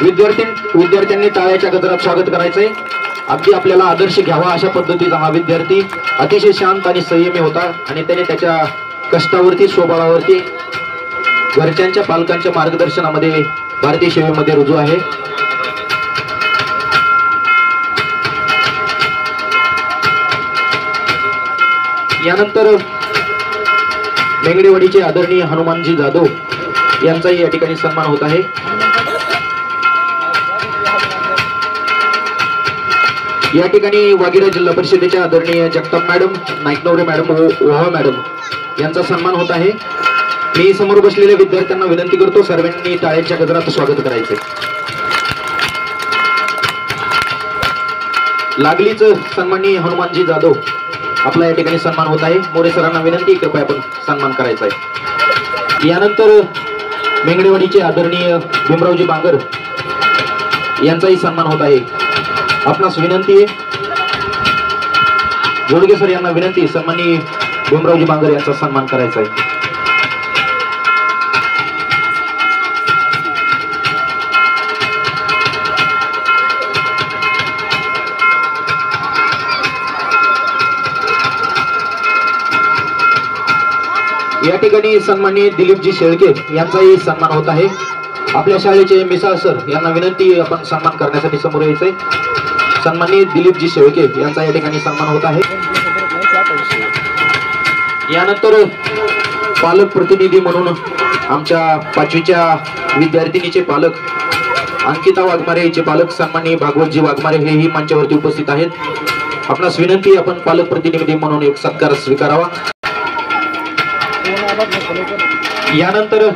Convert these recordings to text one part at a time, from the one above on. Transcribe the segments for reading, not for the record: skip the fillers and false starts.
विद्यार्थ्यांनी टाळ्याच्या गजरात स्वागत करायचंय। अगदी आपल्याला आदर्श घ्यावा अशा पद्धतीचा हा विद्यार्थी अतिशय शांत आणि संयमी होता आणि त्याने त्याच्या कष्टावरती स्वबळावरती घरच्यांच्या पालकांच्या मार्गदर्शनामध्ये भारतीय सेवेमध्ये रुजू आहे। यानंतर मेंगडेवाडीचे आदरणीय हनुमानजी जाधव यांचाही या ठिकाणी सन्मान होत आहे। या ठिकाणी वागीरा जिल्हा परिषदेच्या आदरणीय जगताप मॅडम, नाईकनवरे मॅडम, ओहा मॅडम यांचा सन्मान होत आहे। मी समोर बसलेल्या विद्यार्थ्यांना विनंती करतो सर्वांनी टाळ्यांच्या गजरात स्वागत करायचे। लागलीच सन्माननीय हनुमानजी जाधव आपला या ठिकाणी सन्मान होत आहे। मोरे सरांना विनंती कृपया आपण सन्मान करायचा आहे। यानंतर मेंगडेवाडीचे आदरणीय भीमरावजी बांगर यांचाही सन्मान होत आहे। आपणास विनंती आहे, जोडगे सर यांना विनंती सन्माननीय भीमरावजी बांगर यांचा सन्मान करायचा आहे। या ठिकाणी सन्माननीय दिलीपजी शेळके यांचाही सन्मान होत आहे। आपल्या शाळेचे मिसाळ सर यांना विनंती आपण सन्मान करण्यासाठी समोर यायचंय। सन्माननीय दिलीपजी शेळके यांचा या ठिकाणी सन्मान होत आहे। यानंतर पालक प्रतिनिधी म्हणून आमच्या 5वीच्या विद्यार्थिनीचे पालक अंकिता वाघमारेचे पालक सन्माननीय भागवतजी वाघमारे हेही मंचावरती उपस्थित आहेत। आपणास विनंती आपण पालक प्रतिनिधी म्हणून एक सत्कार स्वीकारावा। यानंतर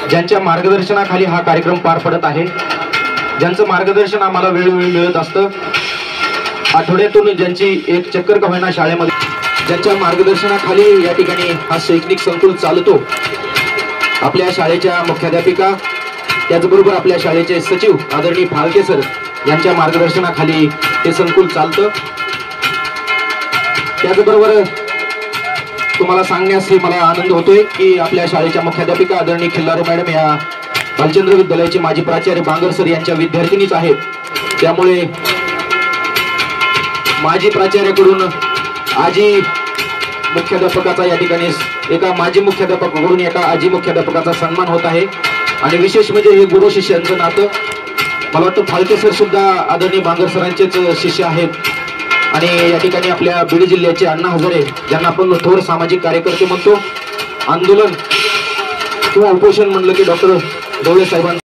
ज्यांच्या मार्गदर्शनाखाली हा कार्यक्रम पार पडत आहे, ज्यांचं मार्गदर्शन आम्हाला वेळोवेळी मिळत असतं, आठवड्यातून ज्यांची एक चक्कर का होईना शाळेमध्ये ज्यांच्या मार्गदर्शनाखाली या ठिकाणी हा शैक्षणिक संकुल चालतो, आपल्या शाळेच्या मुख्याध्यापिका त्याचबरोबर आपल्या शाळेचे सचिव आदरणीय फाळके सर यांच्या मार्गदर्शनाखाली हे संकुल चालतं। त्याचबरोबर तुम्हाला सांगण्यास मला आनंद होतोय की आपल्या शाळेच्या मुख्याध्यापिका आदरणीय खिल्लारे मॅडम या बालचंद्र विद्यालयाचे माजी प्राचार्य बांगर सर यांच्या विद्यार्थिनीच आहेत। त्यामुळे माजी प्राचार्याकडून आजी मुख्याध्यापकाचा या ठिकाणी एका माजी मुख्याध्यापकाकडून एका आजी मुख्याध्यापकाचा सन्मान होत आहे। आणि विशेष म्हणजे हे गुरु शिष्यांचं नातं, मला वाटतं फाळके सर सुद्धा आदरणीय बांगर सरांचेच शिष्य आहेत। आणि या ठिकाणी आपल्या बीड जिल्ह्याचे अण्णा हजारे ज्यांना आपण थोर सामाजिक कार्यकर्ते म्हणतो, आंदोलन किंवा उपोषण म्हणलं की डॉक्टर डोळे साहेबांना